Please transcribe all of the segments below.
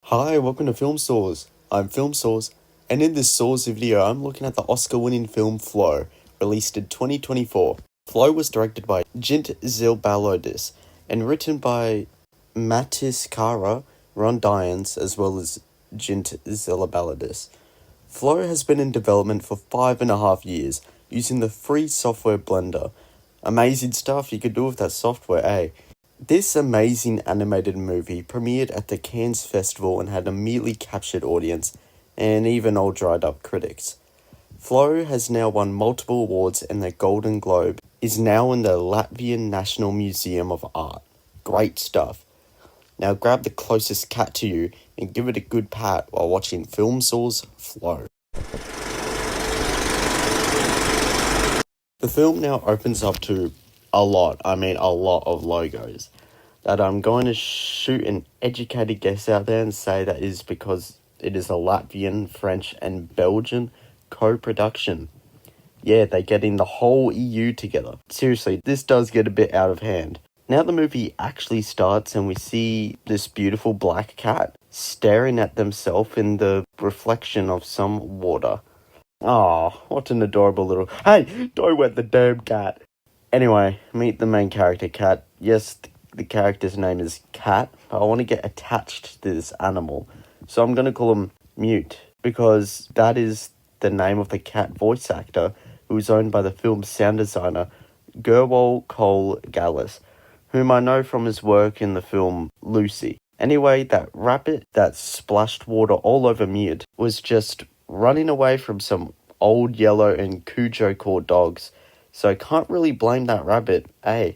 Hi, welcome to FilmSauce. I'm FilmSauce, and in this Sauce video, I'm looking at the Oscar-winning film Flow, released in 2024. Flow was directed by Jint Zilbalodis and written by Mattis Kara, Ron Dyens, as well as Jint Zilbalodis. Flow has been in development for 5.5 years, using the free software Blender. Amazing stuff you could do with that software, eh? This amazing animated movie premiered at the Cannes Festival and had immediately captured audience and even all dried up critics. Flow has now won multiple awards and the Golden Globe is now in the Latvian National Museum of Art. Great stuff. Now grab the closest cat to you and give it a good pat while watching FilmSauce Flow. The film now opens up to a lot of logos that I'm going to shoot an educated guess out there and say that is because it is a Latvian, French and Belgian co-production. Yeah, they're getting the whole EU together. Seriously, this does get a bit out of hand. Now the movie actually starts and we see this beautiful black cat staring at themselves in the reflection of some water. Aw, what an adorable little... Hey, don't wet the damn cat. Anyway, meet the main character, Cat. Yes, the character's name is Cat, but I want to get attached to this animal. So I'm going to call him Mute, because that is the name of the cat voice actor who is owned by the film's sound designer, Gerwal Cole Gallis, whom I know from his work in the film Lucy. Anyway, that rabbit that splashed water all over Mute was just running away from some old yellow and Cujo core dogs. So I can't really blame that rabbit, eh?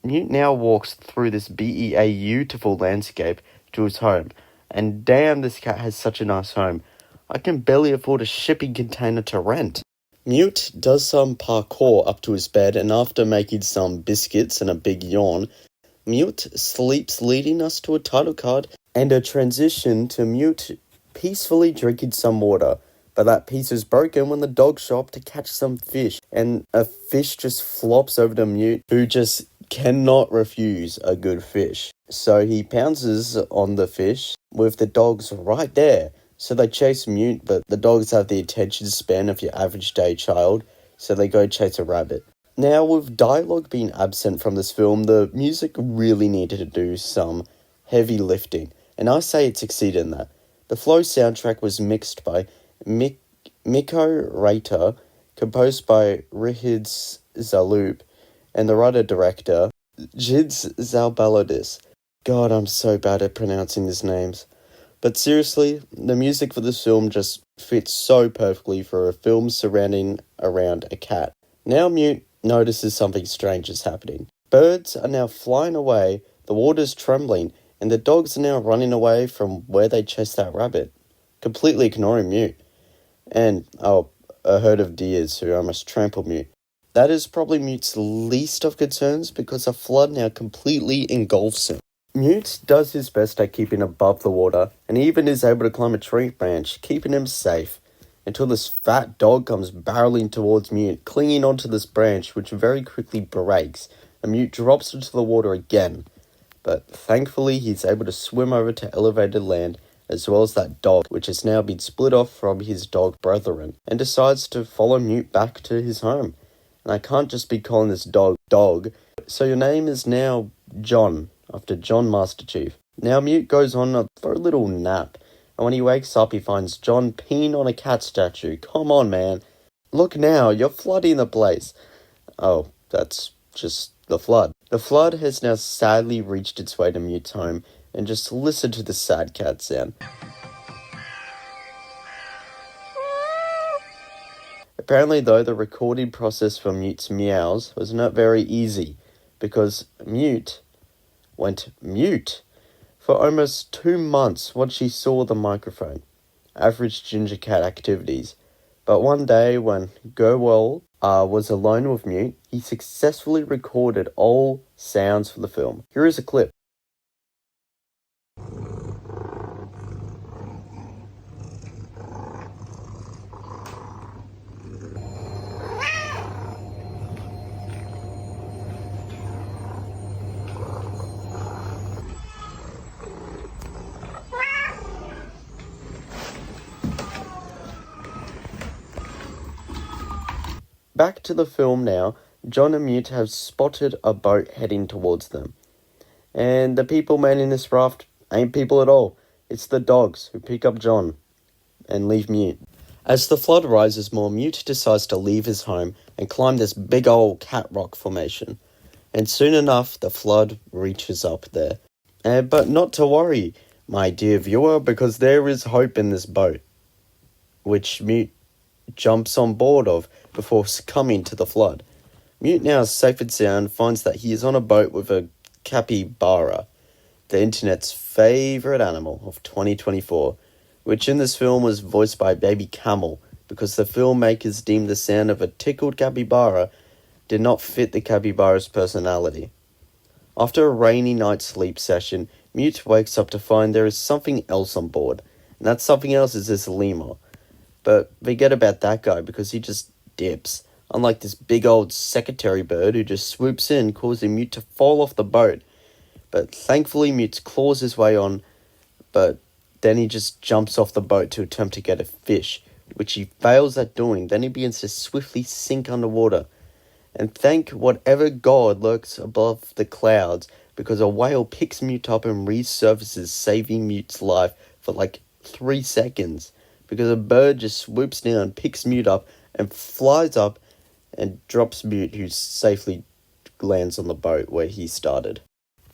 Mute now walks through this beautiful landscape to his home. And damn, this cat has such a nice home. I can barely afford a shipping container to rent. Mute does some parkour up to his bed, and after making some biscuits and a big yawn, Mute sleeps, leading us to a title card and a transition to Mute peacefully drinking some water. But that piece is broken when the dogs show up to catch some fish, and a fish just flops over to Mute, who just cannot refuse a good fish. So he pounces on the fish with the dogs right there. So they chase Mute, but the dogs have the attention span of your average day child, so they go chase a rabbit. Now, with dialogue being absent from this film, the music really needed to do some heavy lifting, and I say it succeeded in that. The Flow soundtrack was mixed by Mikko Raita, composed by Richard Zaloop, and the writer-director, Jint Zilbalodis. God, I'm so bad at pronouncing these names. But seriously, the music for this film just fits so perfectly for a film surrounding around a cat. Now Mute notices something strange is happening. Birds are now flying away, the water's trembling, and the dogs are now running away from where they chased that rabbit, completely ignoring Mute. And, a herd of deers who almost trampled Mute. That is probably Mute's least of concerns because a flood now completely engulfs him. Mute does his best at keeping above the water and even is able to climb a tree branch, keeping him safe, until this fat dog comes barreling towards Mute, clinging onto this branch, which very quickly breaks, and Mute drops into the water again. But thankfully, he's able to swim over to elevated land, as well as that dog, which has now been split off from his dog brethren, and decides to follow Mute back to his home. And I can't just be calling this dog, so your name is now John, after John Master Chief. Now Mute goes on for a little nap, and when he wakes up he finds John peeing on a cat statue. Come on, man. Look now, you're flooding the place. Oh, that's just the flood. The flood has now sadly reached its way to Mute's home, and just listen to the sad cat sound. Apparently though, the recording process for Mute's meows was not very easy, because Mute went mute for almost 2 months once she saw the microphone. Average ginger cat activities. But one day when Gerwal was alone with Mute, he successfully recorded all sounds for the film. Here is a clip. Back to the film now. John and Mute have spotted a boat heading towards them. And the people manning this raft ain't people at all. It's the dogs who pick up John and leave Mute. As the flood rises more, Mute decides to leave his home and climb this big old cat rock formation. And soon enough, the flood reaches up there. But not to worry, my dear viewer, because there is hope in this boat, which Mute jumps on board of before succumbing to the flood. Mute, now safe and sound, finds that he is on a boat with a capybara, the internet's favourite animal of 2024, which in this film was voiced by Baby Camel, because the filmmakers deemed the sound of a tickled capybara did not fit the capybara's personality. After a rainy night sleep session, Mute wakes up to find there is something else on board, and that something else is this lemur. But forget about that guy, because he just dips, unlike this big old secretary bird who just swoops in, causing Mute to fall off the boat. But thankfully Mute claws his way on, but then he just jumps off the boat to attempt to get a fish, which he fails at doing. Then he begins to swiftly sink underwater. And thank whatever god lurks above the clouds, because a whale picks Mute up and resurfaces, saving Mute's life for like 3 seconds. Because a bird just swoops down, picks Mute up, and flies up and drops Mute, who safely lands on the boat where he started.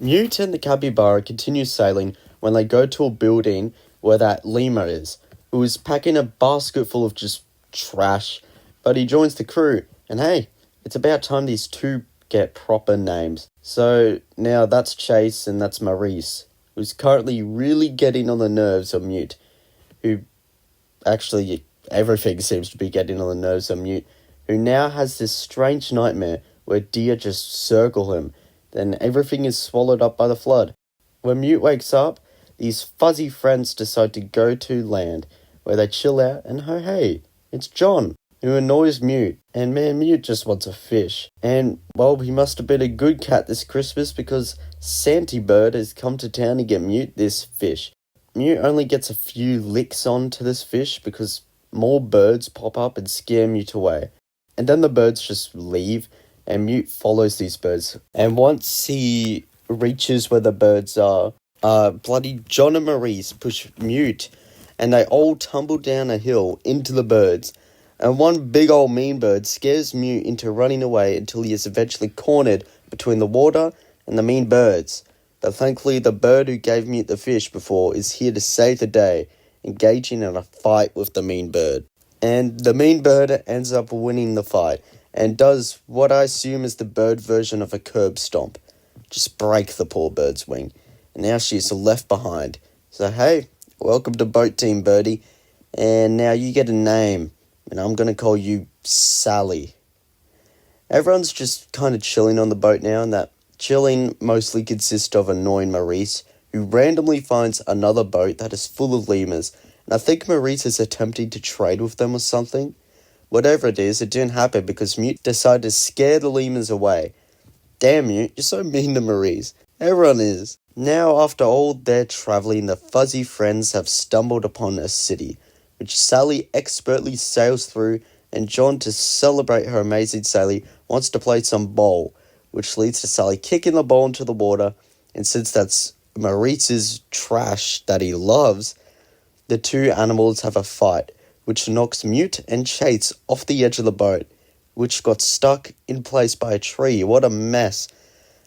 Mute and the capybara continue sailing when they go to a building where that lemur is, who is packing a basket full of just trash, but he joins the crew, and hey, it's about time these two get proper names. So now that's Chase and that's Maurice, who's currently really getting on the nerves of Mute, who actually everything seems to be getting on the nerves of Mute, who now has this strange nightmare where deer just circle him, then everything is swallowed up by the flood. When Mute wakes up, these fuzzy friends decide to go to land, where they chill out, and oh hey, it's John, who annoys Mute, and man, Mute just wants a fish. And, well, he must have been a good cat this Christmas, because Santy Bird has come to town to get Mute this fish. Mute only gets a few licks onto this fish, because more birds pop up and scare Mute away. And then the birds just leave, and Mute follows these birds. And once he reaches where the birds are, bloody John and Maurice push Mute, and they all tumble down a hill into the birds. And one big old mean bird scares Mute into running away until he is eventually cornered between the water and the mean birds. But thankfully, the bird who gave Mute the fish before is here to save the day, engaging in a fight with the mean bird. And the mean bird ends up winning the fight, and does what I assume is the bird version of a curb stomp. Just break the poor bird's wing. And now she's left behind. So hey, welcome to Boat Team, Birdie. And now you get a name, and I'm going to call you Sally. Everyone's just kind of chilling on the boat now, and that chilling mostly consists of annoying Maurice, who randomly finds another boat that is full of lemurs. And I think Maurice is attempting to trade with them or something. Whatever it is, it didn't happen because Mute decided to scare the lemurs away. Damn, Mute, you're so mean to Maurice. Everyone is. Now, after all their travelling, the fuzzy friends have stumbled upon a city, which Sally expertly sails through, and John, to celebrate her amazing sailing, wants to play some ball, which leads to Sally kicking the ball into the water, and since that's Maurice's trash that he loves, the two animals have a fight, which knocks Mute and Chase off the edge of the boat, which got stuck in place by a tree. What a mess.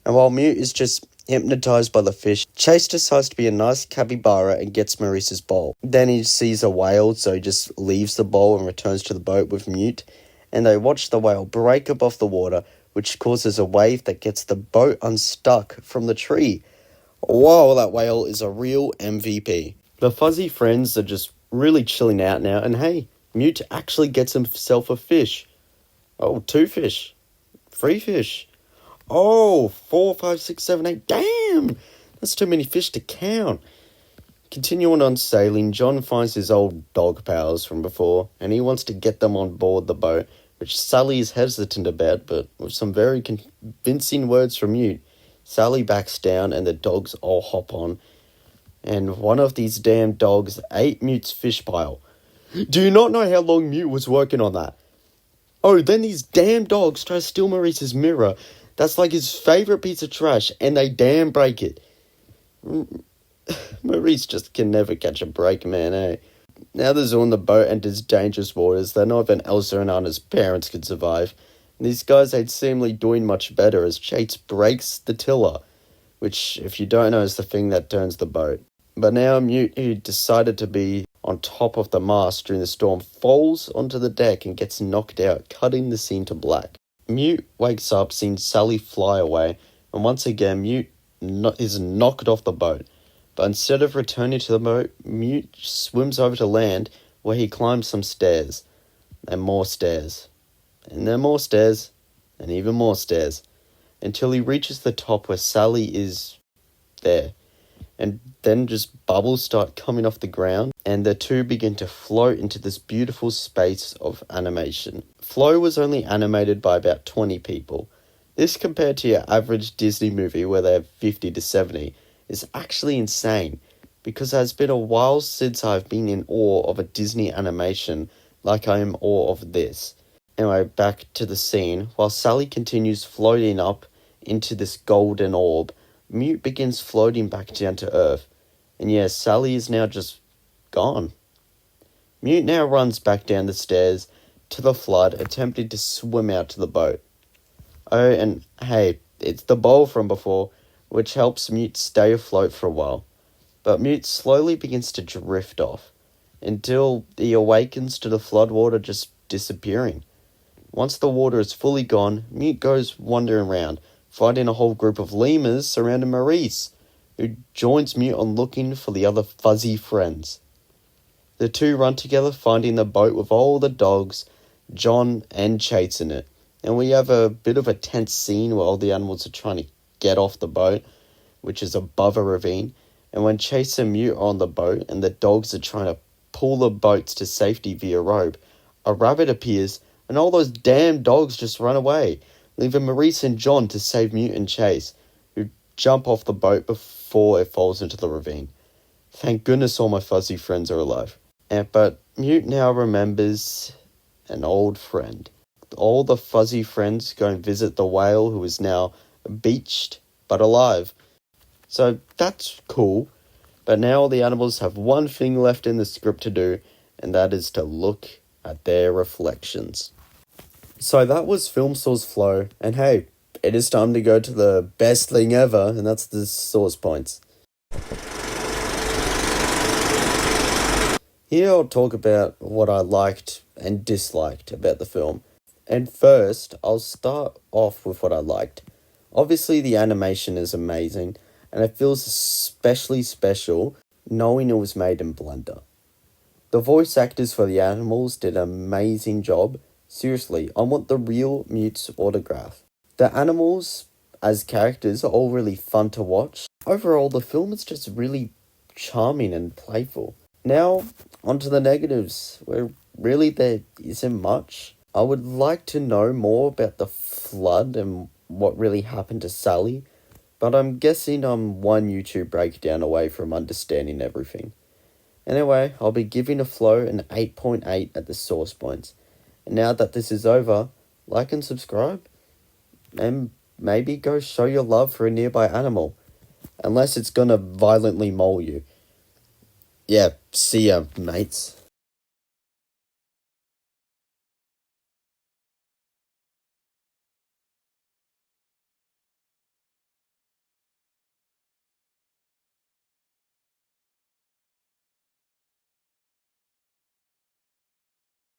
And while Mute is just hypnotized by the fish, Chase decides to be a nice capybara and gets Maurice's bowl. Then he sees a whale, so he just leaves the bowl and returns to the boat with Mute, and they watch the whale break up off the water, which causes a wave that gets the boat unstuck from the tree. Whoa, that whale is a real MVP. The fuzzy friends are just really chilling out now, and hey, Mute actually gets himself a fish. Oh, 2 fish. 3 fish. Oh, 4, 5, 6, 7, 8. Damn! That's too many fish to count. Continuing on sailing, John finds his old dog pals from before, and he wants to get them on board the boat, which Sally is hesitant about, but with some very convincing words from Mute, Sally backs down and the dogs all hop on, and one of these damn dogs ate Mute's fish pile. Do you not know how long Mute was working on that? Oh, then these damn dogs try to steal Maurice's mirror. That's like his favourite piece of trash, and they damn break it. Maurice just can never catch a break, man, eh? Now the zoo on the boat enters dangerous waters that not even Elsa and Anna's parents could survive. And these guys ain't seemingly doing much better as Chase breaks the tiller, which, if you don't know, is the thing that turns the boat. But now Mute, who decided to be on top of the mast during the storm, falls onto the deck and gets knocked out, cutting the scene to black. Mute wakes up, seeing Sally fly away, and once again Mute is knocked off the boat. But instead of returning to the boat, Mute swims over to land, where he climbs some stairs. And more stairs. And then more stairs. And even more stairs. Until he reaches the top where Sally is there. And then just bubbles start coming off the ground, and the two begin to float into this beautiful space of animation. Flow was only animated by about 20 people. This, compared to your average Disney movie where they have 50 to 70, is actually insane, because it has been a while since I've been in awe of a Disney animation like I am in awe of this. Anyway, back to the scene. While Sally continues floating up into this golden orb, Mute begins floating back down to Earth. And yes, Sally is now just gone. Mute now runs back down the stairs to the flood, attempting to swim out to the boat. Oh, and hey, it's the bowl from before, which helps Mute stay afloat for a while. But Mute slowly begins to drift off, until he awakens to the floodwater just disappearing. Once the water is fully gone, Mute goes wandering around, finding a whole group of lemurs surrounding Maurice, who joins Mute on looking for the other fuzzy friends. The two run together, finding the boat with all the dogs, John and Chase in it. And we have a bit of a tense scene where all the animals are trying to get off the boat, which is above a ravine. And when Chase and Mute are on the boat and the dogs are trying to pull the boats to safety via rope, a rabbit appears and all those damn dogs just run away, leaving Maurice and John to save Mute and Chase, who jump off the boat before it falls into the ravine. Thank goodness all my fuzzy friends are alive. But Mute now remembers an old friend. All the fuzzy friends go and visit the whale, who is now beached but alive. So that's cool. But now all the animals have one thing left in the script to do, and that is to look at their reflections. So that was FilmSauce Flow, and hey, it is time to go to the best thing ever, and that's the source points. Here I'll talk about what I liked and disliked about the film. And first, I'll start off with what I liked. Obviously, the animation is amazing, and it feels especially special knowing it was made in Blender. The voice actors for the animals did an amazing job. Seriously, I want the real Mute's autograph. The animals, as characters, are all really fun to watch. Overall, the film is just really charming and playful. Now, onto the negatives, where really there isn't much. I would like to know more about the flood and what really happened to Sally, but I'm guessing I'm one YouTube breakdown away from understanding everything. Anyway, I'll be giving a Flow an 8.8 at the source points. And now that this is over, like and subscribe, and maybe go show your love for a nearby animal, unless it's gonna violently maul you. Yeah, see ya, mates.